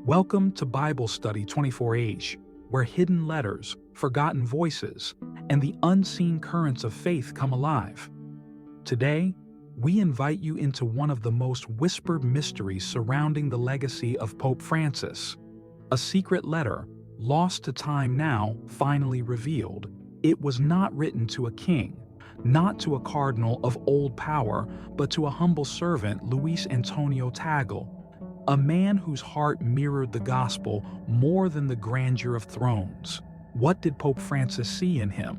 Welcome to Bible Study 24H, where hidden letters, forgotten voices, and the unseen currents of faith come alive. Today, we invite you into one of the most whispered mysteries surrounding the legacy of Pope Francis. A secret letter, lost to time now, finally revealed. It was not written to a king, not to a cardinal of old power, but to a humble servant, Luis Antonio Tagle, a man whose heart mirrored the gospel more than the grandeur of thrones. What did Pope Francis see in him?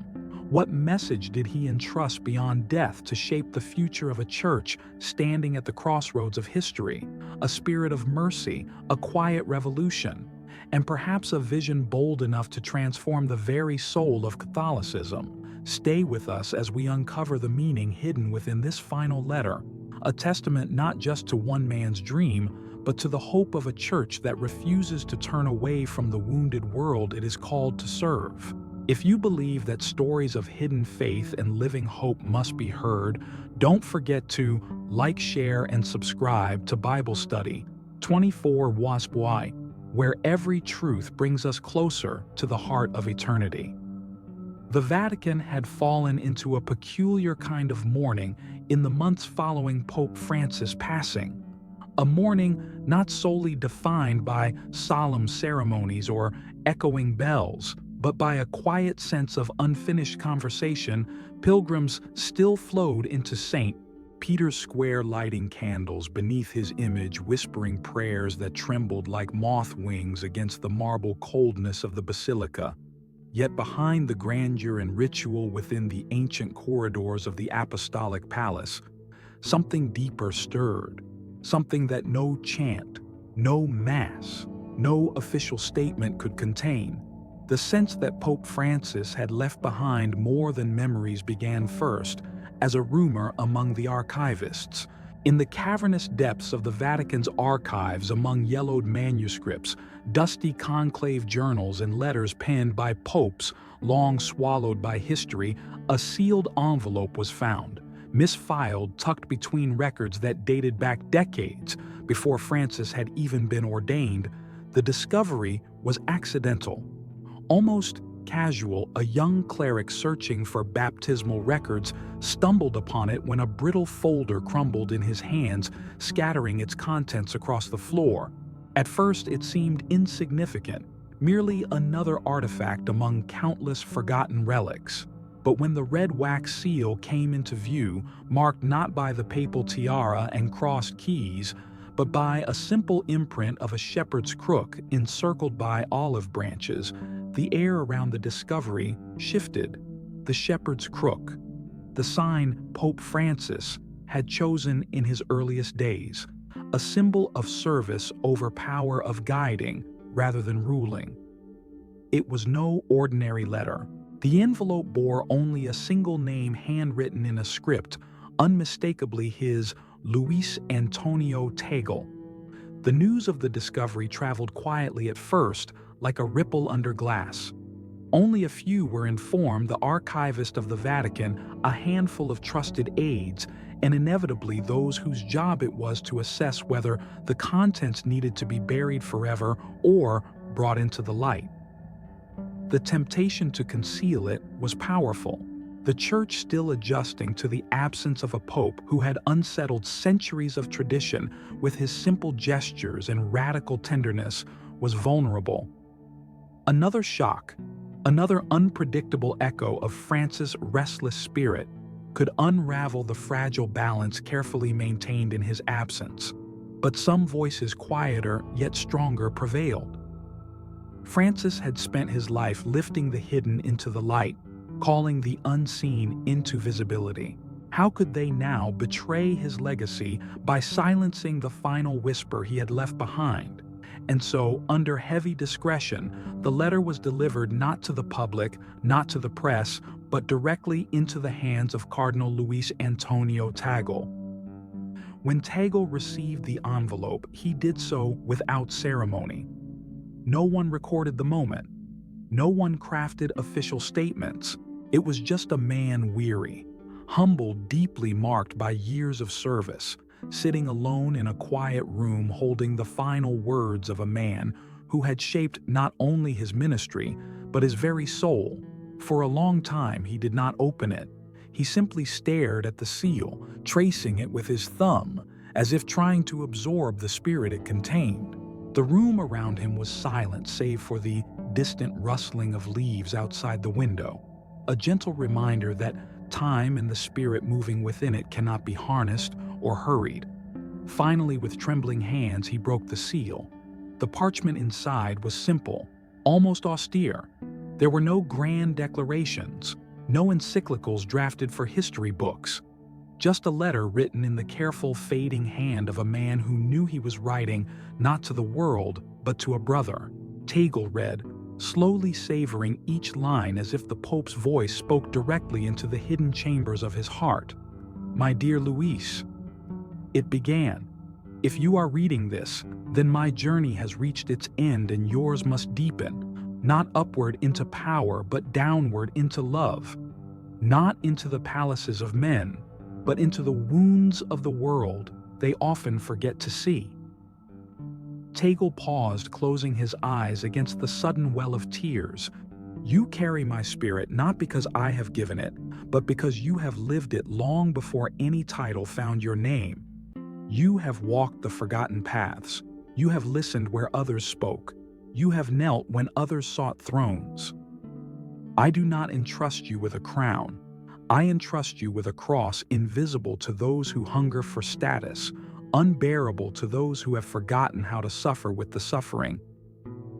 What message did he entrust beyond death to shape the future of a church standing at the crossroads of history? A spirit of mercy, a quiet revolution, and perhaps a vision bold enough to transform the very soul of Catholicism. Stay with us as we uncover the meaning hidden within this final letter, a testament not just to one man's dream, but to the hope of a church that refuses to turn away from the wounded world it is called to serve. If you believe that stories of hidden faith and living hope must be heard, don't forget to like, share, and subscribe to Bible Study 24 where every truth brings us closer to the heart of eternity. The Vatican had fallen into a peculiar kind of mourning in the months following Pope Francis' passing. A mourning not solely defined by solemn ceremonies or echoing bells, but by a quiet sense of unfinished conversation. Pilgrims still flowed into St. Peter's Square, lighting candles beneath his image, whispering prayers that trembled like moth wings against the marble coldness of the basilica. Yet behind the grandeur and ritual within the ancient corridors of the Apostolic Palace, something deeper stirred. Something that no chant, no mass, no official statement could contain. The sense that Pope Francis had left behind more than memories began first as a rumor among the archivists. In the cavernous depths of the Vatican's archives, among yellowed manuscripts, dusty conclave journals, and letters penned by popes long swallowed by history, a sealed envelope was found. Misfiled, tucked between records that dated back decades before Francis had even been ordained. The discovery was accidental. Almost casual, a young cleric searching for baptismal records stumbled upon it when a brittle folder crumbled in his hands, scattering its contents across the floor. At first, it seemed insignificant, merely another artifact among countless forgotten relics. But when the red wax seal came into view, marked not by the papal tiara and crossed keys, but by a simple imprint of a shepherd's crook encircled by olive branches, the air around the discovery shifted. The shepherd's crook, the sign Pope Francis had chosen in his earliest days, a symbol of service over power, of guiding rather than ruling. It was no ordinary letter. The envelope bore only a single name handwritten in a script, unmistakably his, Luis Antonio Tagle. The news of the discovery traveled quietly at first, like a ripple under glass. Only a few were informed: the archivist of the Vatican, a handful of trusted aides, and inevitably those whose job it was to assess whether the contents needed to be buried forever or brought into the light. The temptation to conceal it was powerful. The Church, still adjusting to the absence of a pope who had unsettled centuries of tradition with his simple gestures and radical tenderness, was vulnerable. Another shock, another unpredictable echo of Francis' restless spirit, could unravel the fragile balance carefully maintained in his absence. But some voices, quieter yet stronger, prevailed. Francis had spent his life lifting the hidden into the light, calling the unseen into visibility. How could they now betray his legacy by silencing the final whisper he had left behind? And so, under heavy discretion, the letter was delivered not to the public, not to the press, but directly into the hands of Cardinal Luis Antonio Tagle. When Tagle received the envelope, he did so without ceremony. No one recorded the moment. No one crafted official statements. It was just a man weary, humbled, deeply marked by years of service, sitting alone in a quiet room holding the final words of a man who had shaped not only his ministry, but his very soul. For a long time he did not open it. He simply stared at the seal, tracing it with his thumb, as if trying to absorb the spirit it contained. The room around him was silent save for the distant rustling of leaves outside the window, a gentle reminder that time and the spirit moving within it cannot be harnessed or hurried. Finally, with trembling hands, he broke the seal. The parchment inside was simple, almost austere. There were no grand declarations, no encyclicals drafted for history books. Just a letter written in the careful, fading hand of a man who knew he was writing not to the world, but to a brother. Tagle read, slowly savoring each line as if the Pope's voice spoke directly into the hidden chambers of his heart. "My dear Luis," it began, "if you are reading this, then my journey has reached its end and yours must deepen, not upward into power, but downward into love. Not into the palaces of men, but into the wounds of the world they often forget to see." Tagle paused, closing his eyes against the sudden well of tears. "You carry my spirit not because I have given it, but because you have lived it long before any title found your name. You have walked the forgotten paths. You have listened where others spoke. You have knelt when others sought thrones. I do not entrust you with a crown. I entrust you with a cross invisible to those who hunger for status, unbearable to those who have forgotten how to suffer with the suffering.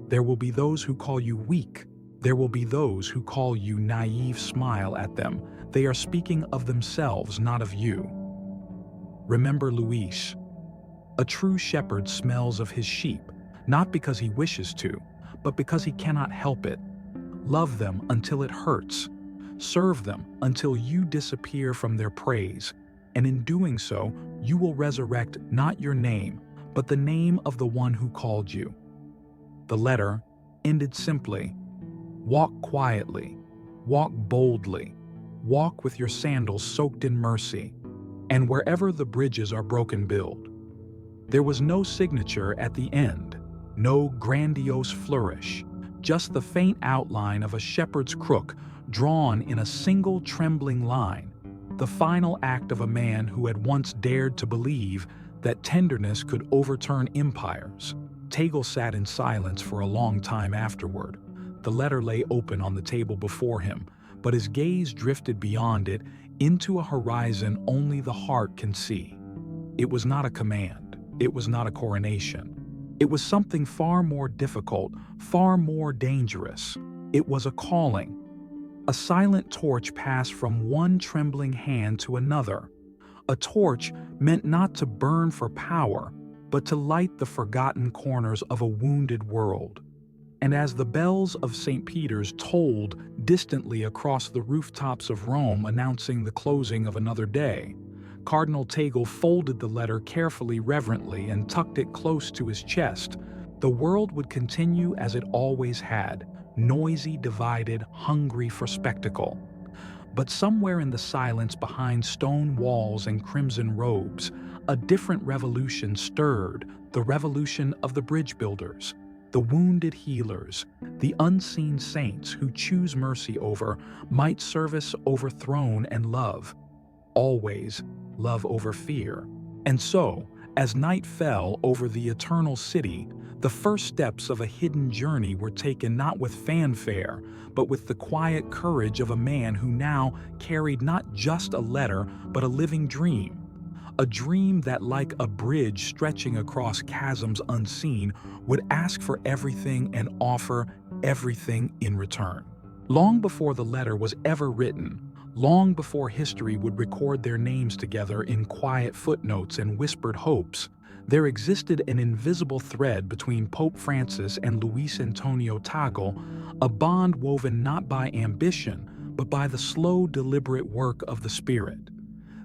There will be those who call you weak. There will be those who call you naive. Smile at them. They are speaking of themselves, not of you. Remember Luis. A true shepherd smells of his sheep, not because he wishes to, but because he cannot help it. Love them until it hurts. Serve them until you disappear from their praise, and in doing so, you will resurrect not your name, but the name of the one who called you." The letter ended simply, "Walk quietly, walk boldly, walk with your sandals soaked in mercy, and wherever the bridges are broken build." There was no signature at the end, no grandiose flourish, just the faint outline of a shepherd's crook drawn in a single trembling line, the final act of a man who had once dared to believe that tenderness could overturn empires. Tagle sat in silence for a long time afterward. The letter lay open on the table before him, but his gaze drifted beyond it into a horizon only the heart can see. It was not a command. It was not a coronation. It was something far more difficult, far more dangerous. It was a calling. A silent torch passed from one trembling hand to another. A torch meant not to burn for power, but to light the forgotten corners of a wounded world. And as the bells of St. Peter's tolled distantly across the rooftops of Rome announcing the closing of another day, Cardinal Tagle folded the letter carefully, reverently, and tucked it close to his chest. The world would continue as it always had, noisy, divided, hungry for spectacle. But somewhere in the silence behind stone walls and crimson robes, a different revolution stirred, the revolution of the bridge builders, the wounded healers, the unseen saints who choose mercy over might, service over throne, and love. Always love over fear. And so, as night fell over the eternal city, the first steps of a hidden journey were taken not with fanfare, but with the quiet courage of a man who now carried not just a letter, but a living dream. A dream that, like a bridge stretching across chasms unseen, would ask for everything and offer everything in return. Long before the letter was ever written, long before history would record their names together in quiet footnotes and whispered hopes, there existed an invisible thread between Pope Francis and Luis Antonio Tagle, a bond woven not by ambition, but by the slow, deliberate work of the Spirit.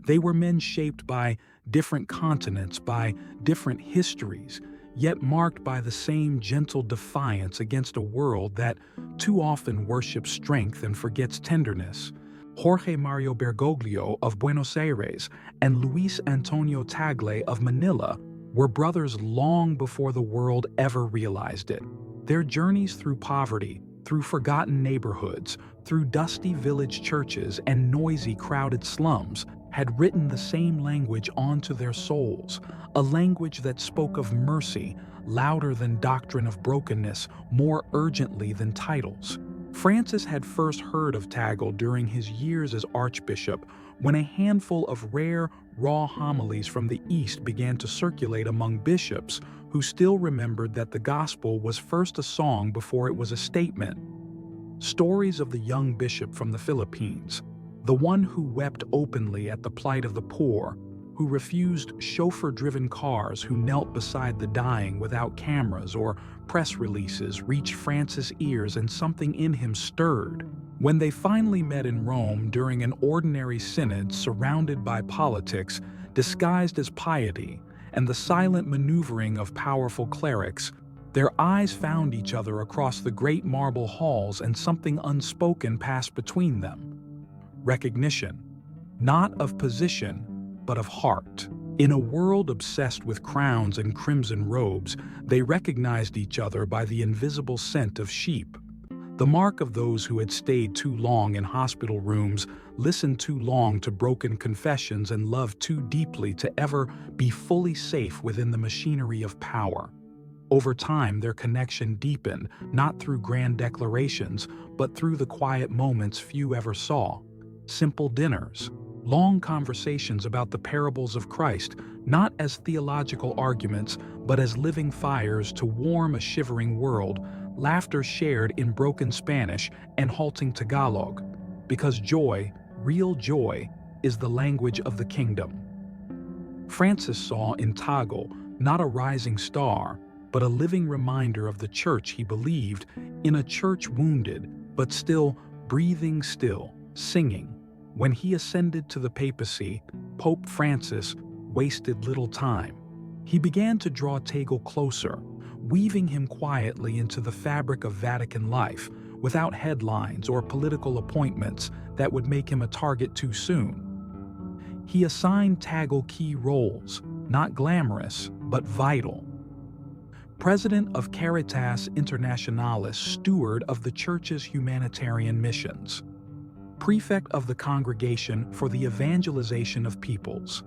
They were men shaped by different continents, by different histories, yet marked by the same gentle defiance against a world that too often worships strength and forgets tenderness. Jorge Mario Bergoglio of Buenos Aires and Luis Antonio Tagle of Manila were brothers long before the world ever realized it. Their journeys through poverty, through forgotten neighborhoods, through dusty village churches and noisy, crowded slums had written the same language onto their souls, a language that spoke of mercy, louder than doctrine of brokenness, more urgently than titles. Francis had first heard of Tagle during his years as archbishop, when a handful of rare, raw homilies from the East began to circulate among bishops who still remembered that the gospel was first a song before it was a statement. Stories of the young bishop from the Philippines, the one who wept openly at the plight of the poor, who refused chauffeur-driven cars, who knelt beside the dying without cameras or press releases, reached Francis' ears, and something in him stirred. When they finally met in Rome during an ordinary synod surrounded by politics disguised as piety and the silent maneuvering of powerful clerics, their eyes found each other across the great marble halls, and something unspoken passed between them. Recognition, not of position, but of heart. In a world obsessed with crowns and crimson robes, they recognized each other by the invisible scent of sheep, the mark of those who had stayed too long in hospital rooms, listened too long to broken confessions, and loved too deeply to ever be fully safe within the machinery of power. Over time, their connection deepened, not through grand declarations, but through the quiet moments few ever saw. Simple dinners, long conversations about the parables of Christ, not as theological arguments, but as living fires to warm a shivering world, laughter shared in broken Spanish and halting Tagalog, because joy, real joy, is the language of the kingdom. Francis saw in Tagle not a rising star, but a living reminder of the church he believed in, a church wounded, but still breathing, still singing. When he ascended to the papacy, Pope Francis wasted little time. He began to draw Tagle closer, weaving him quietly into the fabric of Vatican life, without headlines or political appointments that would make him a target too soon. He assigned Tagle key roles, not glamorous, but vital. President of Caritas Internationalis, steward of the Church's humanitarian missions. Prefect of the Congregation for the Evangelization of Peoples,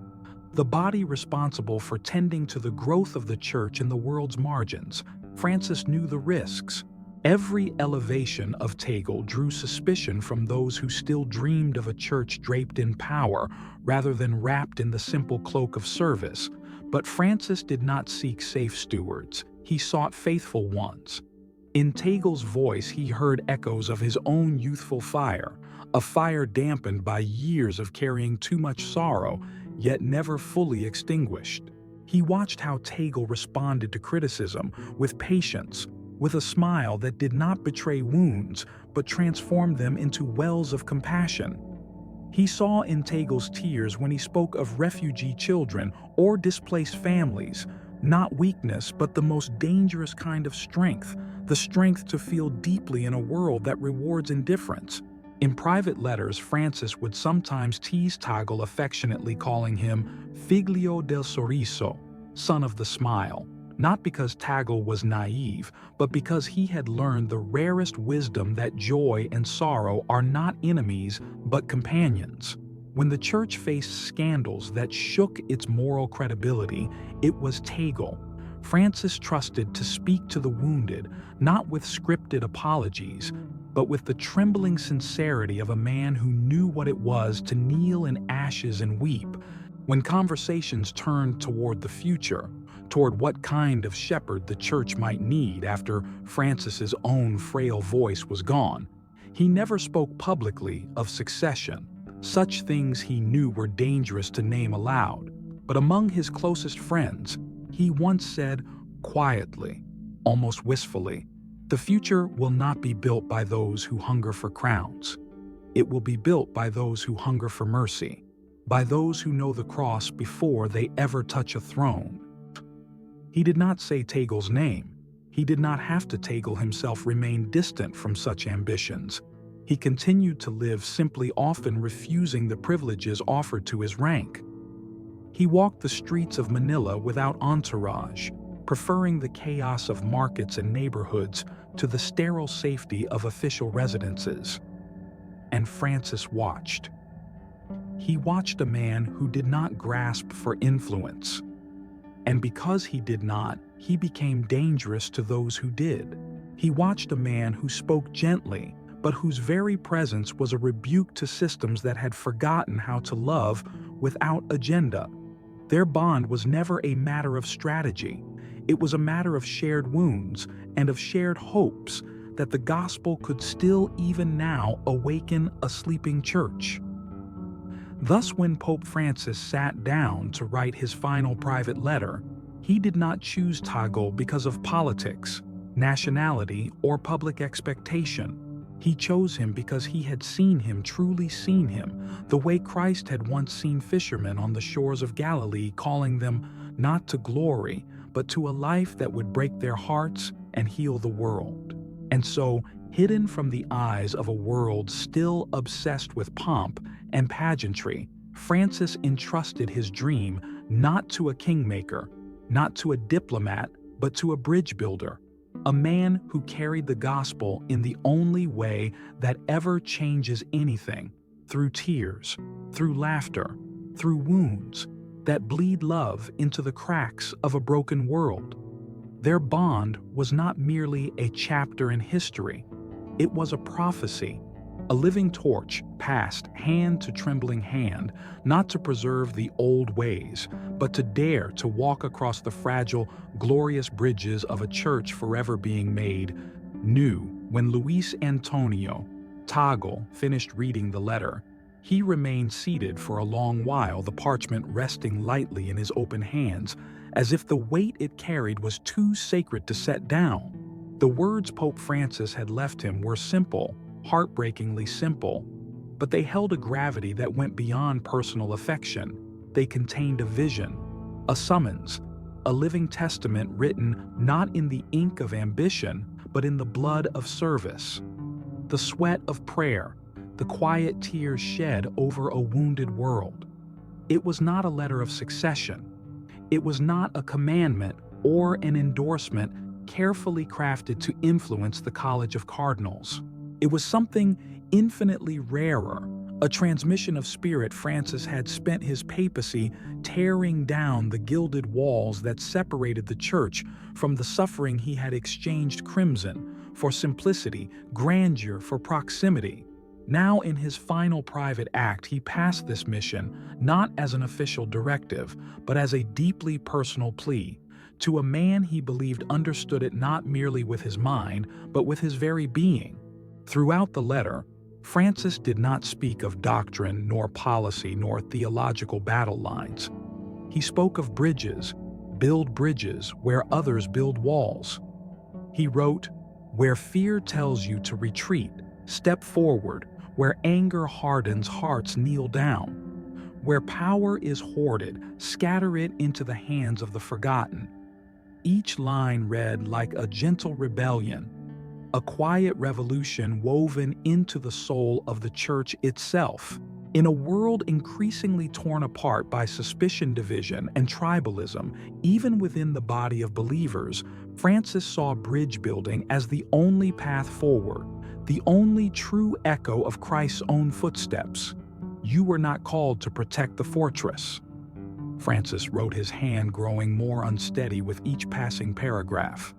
the body responsible for tending to the growth of the Church in the world's margins. Francis knew the risks. Every elevation of Tagle drew suspicion from those who still dreamed of a church draped in power rather than wrapped in the simple cloak of service. But Francis did not seek safe stewards. He sought faithful ones. In Tagle's voice, he heard echoes of his own youthful fire, a fire dampened by years of carrying too much sorrow, yet never fully extinguished. He watched how Tagle responded to criticism with patience, with a smile that did not betray wounds, but transformed them into wells of compassion. He saw in Tagle's tears when he spoke of refugee children or displaced families, not weakness, but the most dangerous kind of strength, the strength to feel deeply in a world that rewards indifference. In private letters, Francis would sometimes tease Tagle, affectionately calling him Figlio del Sorriso, son of the smile, not because Tagle was naive, but because he had learned the rarest wisdom that joy and sorrow are not enemies, but companions. When the church faced scandals that shook its moral credibility, it was Tagle, Francis trusted to speak to the wounded, not with scripted apologies, but with the trembling sincerity of a man who knew what it was to kneel in ashes and weep. When conversations turned toward the future, toward what kind of shepherd the church might need after Francis's own frail voice was gone, he never spoke publicly of succession. Such things he knew were dangerous to name aloud. But among his closest friends, he once said quietly, almost wistfully, "The future will not be built by those who hunger for crowns. It will be built by those who hunger for mercy, by those who know the cross before they ever touch a throne." He did not say Tagle's name. He did not have to. Tagle himself remained distant from such ambitions. He continued to live simply, often refusing the privileges offered to his rank. He walked the streets of Manila without entourage, preferring the chaos of markets and neighborhoods to the sterile safety of official residences. And Francis watched. He watched a man who did not grasp for influence. And because he did not, he became dangerous to those who did. He watched a man who spoke gently, but whose very presence was a rebuke to systems that had forgotten how to love without agenda. Their bond was never a matter of strategy. It was a matter of shared wounds and of shared hopes that the gospel could still even now awaken a sleeping church. Thus, when Pope Francis sat down to write his final private letter, he did not choose Tagle because of politics, nationality, or public expectation. He chose him because he had seen him, truly seen him, the way Christ had once seen fishermen on the shores of Galilee, calling them not to glory, but to a life that would break their hearts and heal the world. And so, hidden from the eyes of a world still obsessed with pomp and pageantry, Francis entrusted his dream not to a kingmaker, not to a diplomat, but to a bridge builder, a man who carried the gospel in the only way that ever changes anything, through tears, through laughter, through wounds that bleed love into the cracks of a broken world. Their bond was not merely a chapter in history, it was a prophecy, a living torch passed hand to trembling hand, not to preserve the old ways, but to dare to walk across the fragile, glorious bridges of a church forever being made new. When Luis Antonio Tagle finished reading the letter, he remained seated for a long while, the parchment resting lightly in his open hands, as if the weight it carried was too sacred to set down. The words Pope Francis had left him were simple, heartbreakingly simple, but they held a gravity that went beyond personal affection. They contained a vision, a summons, a living testament written not in the ink of ambition, but in the blood of service, the sweat of prayer, the quiet tears shed over a wounded world. It was not a letter of succession. It was not a commandment or an endorsement carefully crafted to influence the College of Cardinals. It was something infinitely rarer, a transmission of spirit. Francis had spent his papacy tearing down the gilded walls that separated the church from the suffering. He had exchanged crimson for simplicity, grandeur for proximity. Now, in his final private act, he passed this mission not as an official directive, but as a deeply personal plea to a man he believed understood it not merely with his mind, but with his very being. Throughout the letter, Francis did not speak of doctrine, nor policy, nor theological battle lines. He spoke of bridges, build bridges where others build walls. He wrote, "Where fear tells you to retreat, step forward. Where anger hardens hearts, kneel down. Where power is hoarded, scatter it into the hands of the forgotten." Each line read like a gentle rebellion, a quiet revolution woven into the soul of the church itself. In a world increasingly torn apart by suspicion, division, and tribalism, even within the body of believers, Francis saw bridge building as the only path forward, the only true echo of Christ's own footsteps. You were not called to protect the fortress. Francis wrote, his hand growing more unsteady with each passing paragraph.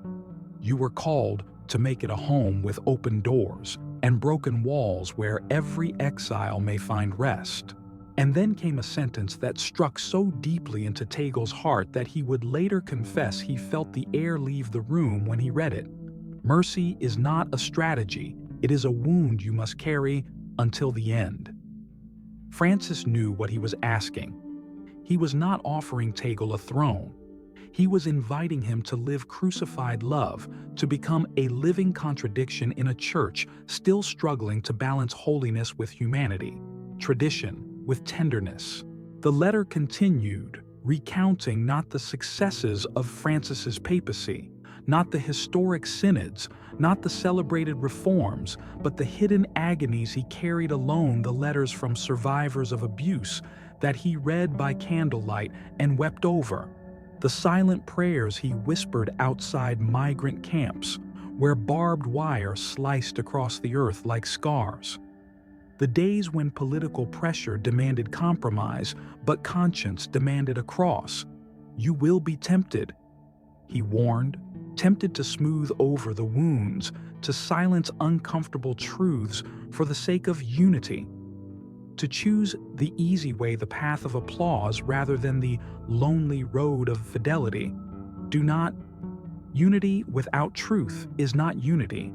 You were called to make it a home with open doors and broken walls where every exile may find rest. And then came a sentence that struck so deeply into Tagle's heart that he would later confess he felt the air leave the room when he read it. Mercy is not a strategy, it is a wound you must carry until the end. Francis knew what he was asking. He was not offering Tagle a throne. He was inviting him to live crucified love, to become a living contradiction in a church still struggling to balance holiness with humanity, tradition with tenderness. The letter continued, recounting not the successes of Francis's papacy, not the historic synods, not the celebrated reforms, but the hidden agonies he carried alone, the letters from survivors of abuse that he read by candlelight and wept over, the silent prayers he whispered outside migrant camps, where barbed wire sliced across the earth like scars. The days when political pressure demanded compromise, but conscience demanded a cross. You will be tempted, he warned, tempted to smooth over the wounds, to silence uncomfortable truths for the sake of unity, to choose the easy way, the path of applause, rather than the lonely road of fidelity. Unity without truth is not unity.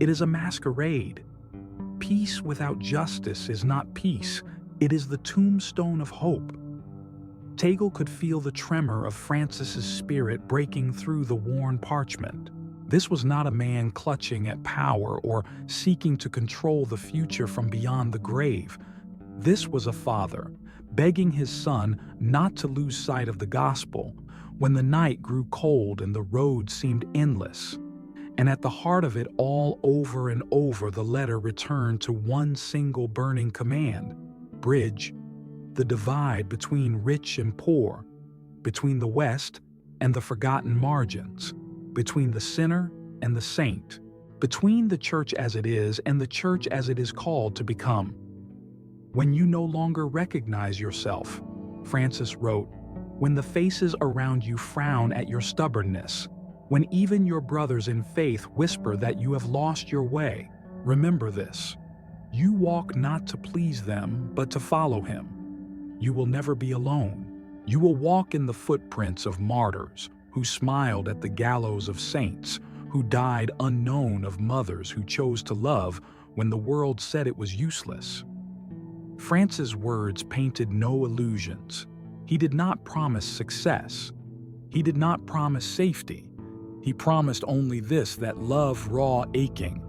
It is a masquerade. Peace without justice is not peace. It is the tombstone of hope. Tagle could feel the tremor of Francis's spirit breaking through the worn parchment. This was not a man clutching at power or seeking to control the future from beyond the grave. This was a father, begging his son not to lose sight of the gospel when the night grew cold and the road seemed endless. And at the heart of it all, over and over, the letter returned to one single burning command: bridge the divide between rich and poor, between the West and the forgotten margins, between the sinner and the saint, between the church as it is and the church as it is called to become. When you no longer recognize yourself, Francis wrote, when the faces around you frown at your stubbornness, when even your brothers in faith whisper that you have lost your way, remember this: you walk not to please them, but to follow him. You will never be alone. You will walk in the footprints of martyrs who smiled at the gallows of saints, who died unknown, of mothers who chose to love when the world said it was useless. Francis' words painted no illusions. He did not promise success. He did not promise safety. He promised only this: that love, raw, aching,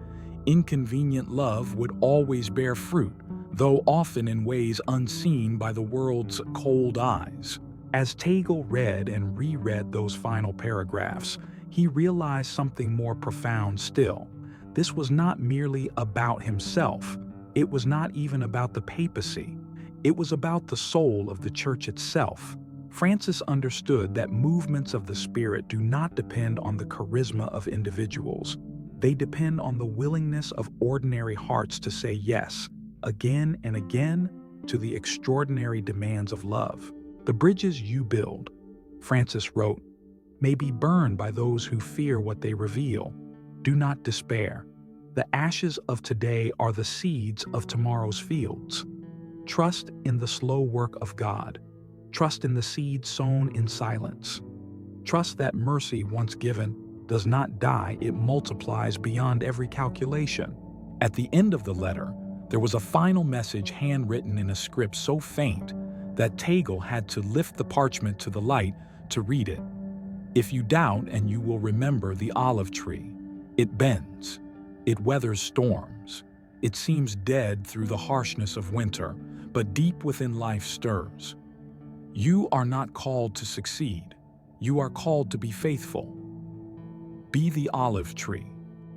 inconvenient love would always bear fruit, though often in ways unseen by the world's cold eyes. As Tagle read and reread those final paragraphs, he realized something more profound still. This was not merely about himself. It was not even about the papacy. It was about the soul of the church itself. Francis understood that movements of the Spirit do not depend on the charisma of individuals. They depend on the willingness of ordinary hearts to say yes, again and again, to the extraordinary demands of love. The bridges you build, Francis wrote, may be burned by those who fear what they reveal. Do not despair. The ashes of today are the seeds of tomorrow's fields. Trust in the slow work of God. Trust in the seed sown in silence. Trust that mercy once given does not die, it multiplies beyond every calculation. At the end of the letter, there was a final message handwritten in a script so faint that Tagle had to lift the parchment to the light to read it. If you doubt, and you will remember the olive tree. It bends. It weathers storms. It seems dead through the harshness of winter, but deep within life stirs. You are not called to succeed. You are called to be faithful. Be the olive tree.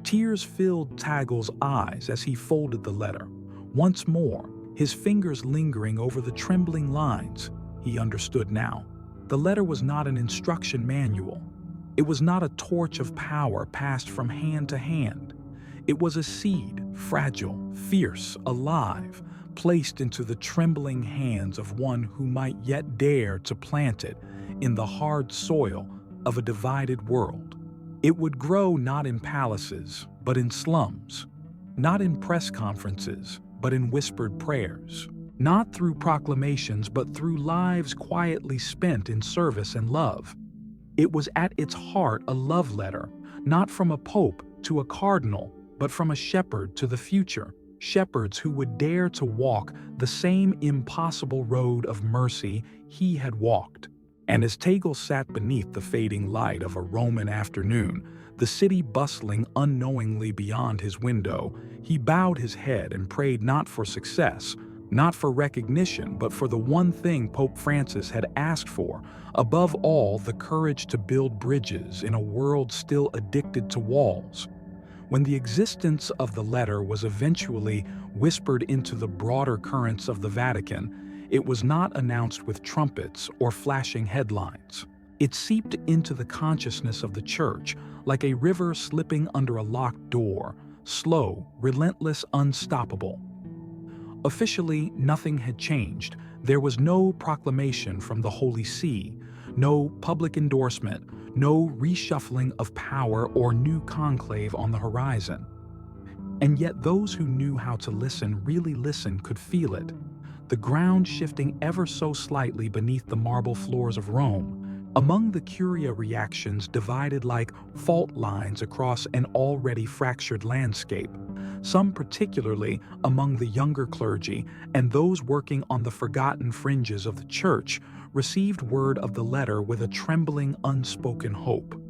Tears filled Tagle's eyes as he folded the letter. Once more, his fingers lingering over the trembling lines, he understood now. The letter was not an instruction manual. It was not a torch of power passed from hand to hand. It was a seed, fragile, fierce, alive, placed into the trembling hands of one who might yet dare to plant it in the hard soil of a divided world. It would grow not in palaces, but in slums, not in press conferences, but in whispered prayers, not through proclamations, but through lives quietly spent in service and love. It was at its heart a love letter, not from a pope to a cardinal, but from a shepherd to the future, shepherds who would dare to walk the same impossible road of mercy he had walked. And as Tagle sat beneath the fading light of a Roman afternoon, the city bustling unknowingly beyond his window, he bowed his head and prayed not for success, not for recognition, but for the one thing Pope Francis had asked for, above all, the courage to build bridges in a world still addicted to walls. When the existence of the letter was eventually whispered into the broader currents of the Vatican, it was not announced with trumpets or flashing headlines. It seeped into the consciousness of the Church like a river slipping under a locked door, slow, relentless, unstoppable. Officially, nothing had changed. There was no proclamation from the Holy See, no public endorsement, no reshuffling of power or new conclave on the horizon. And yet those who knew how to listen really listened could feel it. The ground shifting ever so slightly beneath the marble floors of Rome, among the Curia reactions divided like fault lines across an already fractured landscape, some particularly among the younger clergy and those working on the forgotten fringes of the Church, received word of the letter with a trembling, unspoken hope.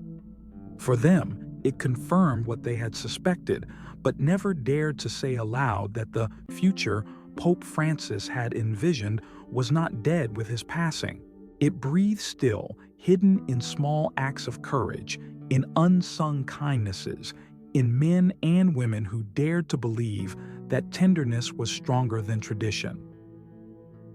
For them, it confirmed what they had suspected, but never dared to say aloud that the future Pope Francis had envisioned was not dead with his passing. It breathed still, hidden in small acts of courage, in unsung kindnesses, in men and women who dared to believe that tenderness was stronger than tradition.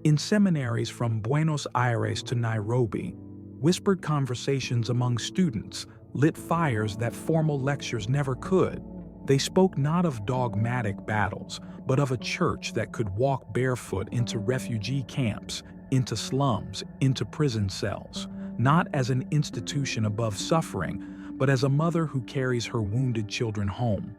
In seminaries from Buenos Aires to Nairobi, whispered conversations among students lit fires that formal lectures never could. They spoke not of dogmatic battles, but of a church that could walk barefoot into refugee camps, into slums, into prison cells, not as an institution above suffering, but as a mother who carries her wounded children home.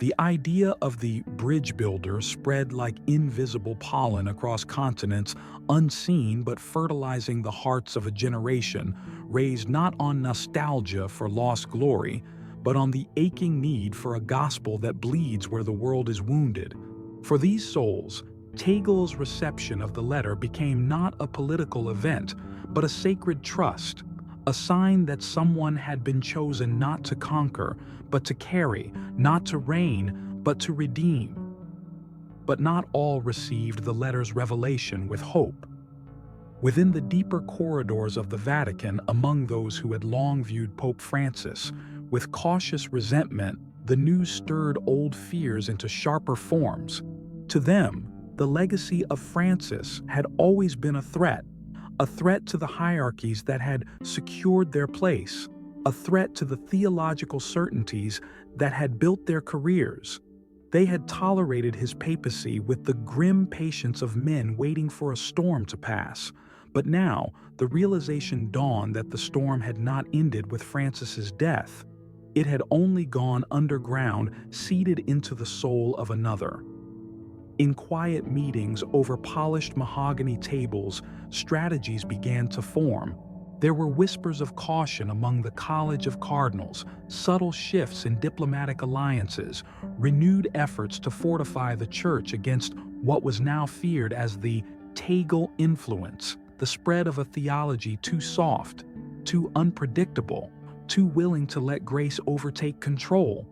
The idea of the bridge builder spread like invisible pollen across continents, unseen but fertilizing the hearts of a generation raised not on nostalgia for lost glory, but on the aching need for a gospel that bleeds where the world is wounded. For these souls, Tagle's reception of the letter became not a political event, but a sacred trust, a sign that someone had been chosen not to conquer, but to carry, not to reign, but to redeem. But not all received the letter's revelation with hope. Within the deeper corridors of the Vatican, among those who had long viewed Pope Francis with cautious resentment, the news stirred old fears into sharper forms. To them, the legacy of Francis had always been a threat to the hierarchies that had secured their place, a threat to the theological certainties that had built their careers. They had tolerated his papacy with the grim patience of men waiting for a storm to pass. But now, the realization dawned that the storm had not ended with Francis's death. It had only gone underground, seeded into the soul of another. In quiet meetings over polished mahogany tables, strategies began to form. There were whispers of caution among the College of Cardinals, subtle shifts in diplomatic alliances, renewed efforts to fortify the Church against what was now feared as the Tagle influence, the spread of a theology too soft, too unpredictable, too willing to let grace overtake control.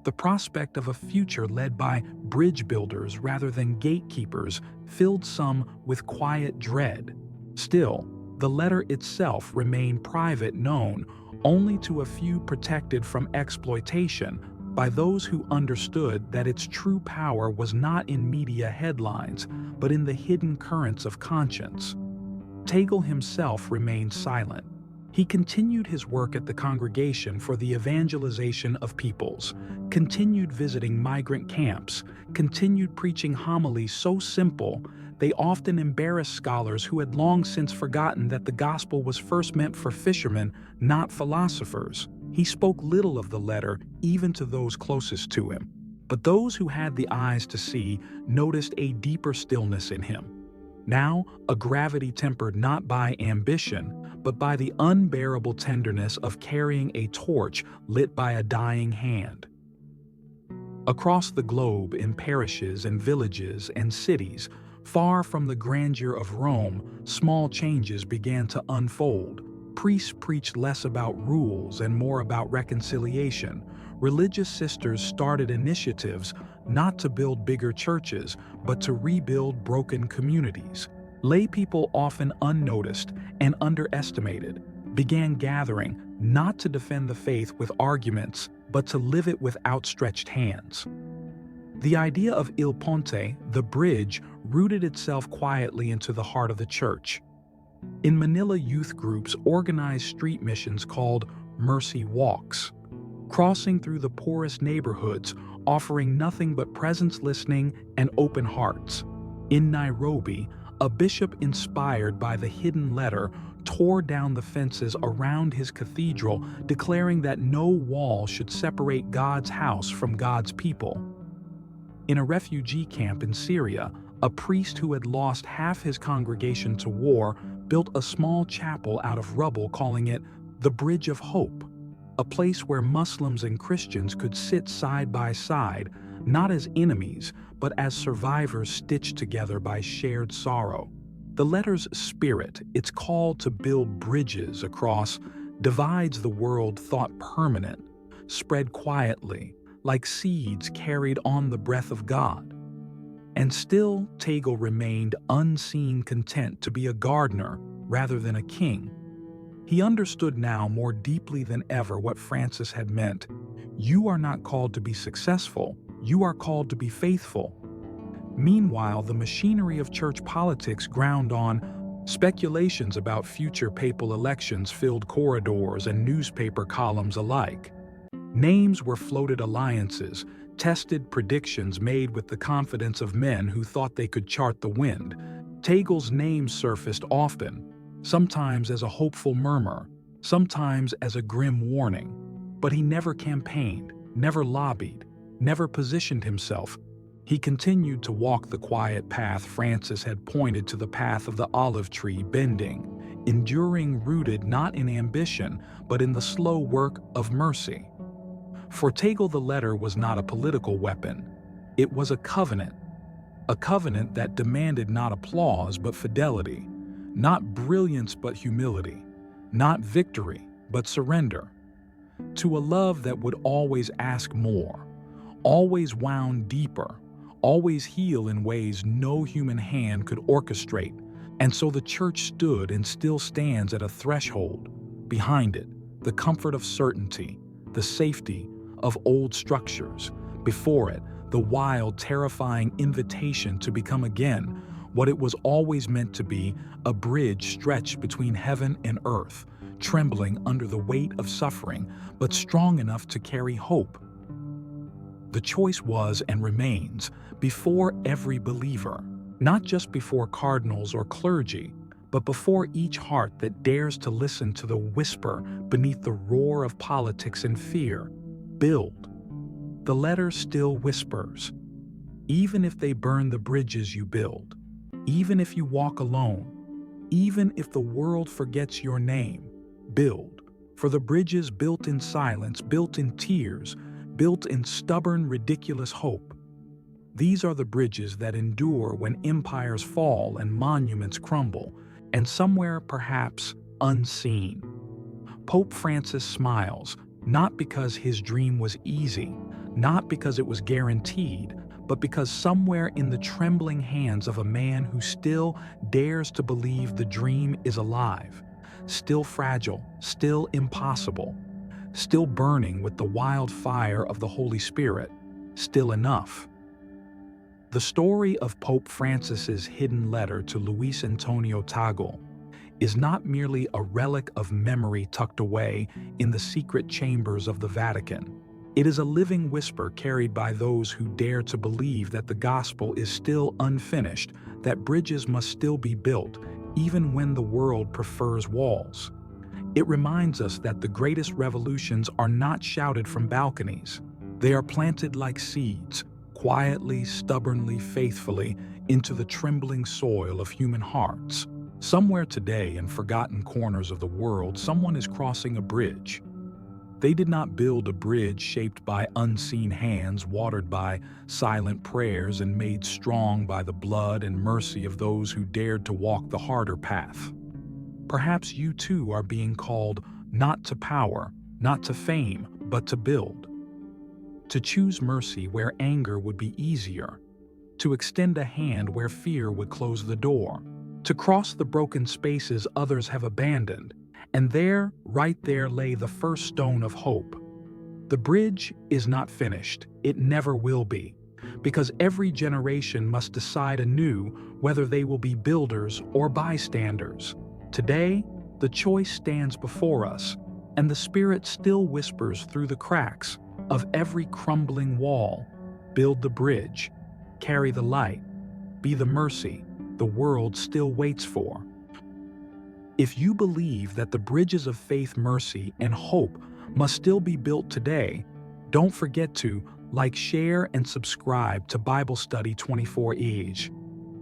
The prospect of a future led by bridge builders rather than gatekeepers filled some with quiet dread. Still, the letter itself remained private, known only to a few, protected from exploitation by those who understood that its true power was not in media headlines, but in the hidden currents of conscience. Tagle himself remained silent. He continued his work at the Congregation for the Evangelization of Peoples, continued visiting migrant camps, continued preaching homilies so simple they often embarrassed scholars who had long since forgotten that the gospel was first meant for fishermen, not philosophers. He spoke little of the letter, even to those closest to him. But those who had the eyes to see noticed a deeper stillness in him. Now, a gravity tempered not by ambition, but by the unbearable tenderness of carrying a torch lit by a dying hand. Across the globe, in parishes and villages and cities, far from the grandeur of Rome, small changes began to unfold. Priests preached less about rules and more about reconciliation. Religious sisters started initiatives not to build bigger churches, but to rebuild broken communities. Lay people, often unnoticed and underestimated, began gathering not to defend the faith with arguments, but to live it with outstretched hands. The idea of Il Ponte, the bridge, rooted itself quietly into the heart of the church. In Manila, youth groups organized street missions called Mercy Walks, crossing through the poorest neighborhoods, offering nothing but presence listening and open hearts. In Nairobi, a bishop inspired by the hidden letter tore down the fences around his cathedral, declaring that no wall should separate God's house from God's people. In a refugee camp in Syria, a priest who had lost half his congregation to war built a small chapel out of rubble, calling it the Bridge of Hope, a place where Muslims and Christians could sit side by side, not as enemies, but as survivors stitched together by shared sorrow. The letter's spirit, its call to build bridges across divides the world thought permanent, spread quietly, like seeds carried on the breath of God. And still, Tagle remained unseen, content to be a gardener rather than a king. He understood now more deeply than ever what Francis had meant. You are not called to be successful, you are called to be faithful. Meanwhile, the machinery of church politics ground on. Speculations about future papal elections filled corridors and newspaper columns alike. Names were floated, alliances, tested predictions made with the confidence of men who thought they could chart the wind. Tagle's name surfaced often, sometimes as a hopeful murmur, sometimes as a grim warning. But he never campaigned, never lobbied, never positioned himself. He continued to walk the quiet path Francis had pointed, to the path of the olive tree, bending, enduring, rooted not in ambition, but in the slow work of mercy. For Tagle, the letter was not a political weapon. It was a covenant that demanded not applause but fidelity, not brilliance but humility, not victory but surrender, to a love that would always ask more, always wound deeper, always heal in ways no human hand could orchestrate. And so the church stood and still stands at a threshold. Behind it, the comfort of certainty, the safety of old structures. Before it, the wild, terrifying invitation to become again what it was always meant to be, a bridge stretched between heaven and earth, trembling under the weight of suffering, but strong enough to carry hope. The choice was and remains before every believer, not just before cardinals or clergy, but before each heart that dares to listen to the whisper beneath the roar of politics and fear. Build. The letter still whispers. Even if they burn the bridges you build, even if you walk alone, even if the world forgets your name, build. For the bridges built in silence, built in tears, built in stubborn, ridiculous hope. These are the bridges that endure when empires fall and monuments crumble, and somewhere, perhaps, unseen, Pope Francis smiles, not because his dream was easy, not because it was guaranteed, but because somewhere in the trembling hands of a man who still dares to believe the dream is alive, still fragile, still impossible, still burning with the wild fire of the Holy Spirit, still enough. The story of Pope Francis's hidden letter to Luis Antonio Tagle is not merely a relic of memory tucked away in the secret chambers of the Vatican. It is a living whisper carried by those who dare to believe that the gospel is still unfinished, that bridges must still be built, even when the world prefers walls. It reminds us that the greatest revolutions are not shouted from balconies. They are planted like seeds, quietly, stubbornly, faithfully, into the trembling soil of human hearts. Somewhere today, in forgotten corners of the world, someone is crossing a bridge. They did not build a bridge shaped by unseen hands, watered by silent prayers, and made strong by the blood and mercy of those who dared to walk the harder path. Perhaps you too are being called not to power, not to fame, but to build. To choose mercy where anger would be easier, to extend a hand where fear would close the door, to cross the broken spaces others have abandoned, And there, right there, lay the first stone of hope. The bridge is not finished. It never will be, because every generation must decide anew whether they will be builders or bystanders. Today, the choice stands before us, and the Spirit still whispers through the cracks of every crumbling wall. Build the bridge, carry the light, be the mercy the world still waits for. If you believe that the bridges of faith, mercy, and hope must still be built today, don't forget to like, share, and subscribe to Bible Study 24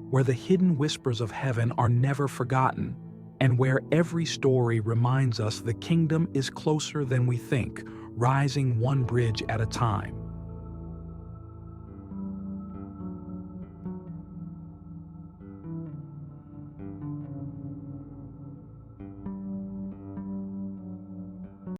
where the hidden whispers of heaven are never forgotten, and where every story reminds us the kingdom is closer than we think, rising one bridge at a time.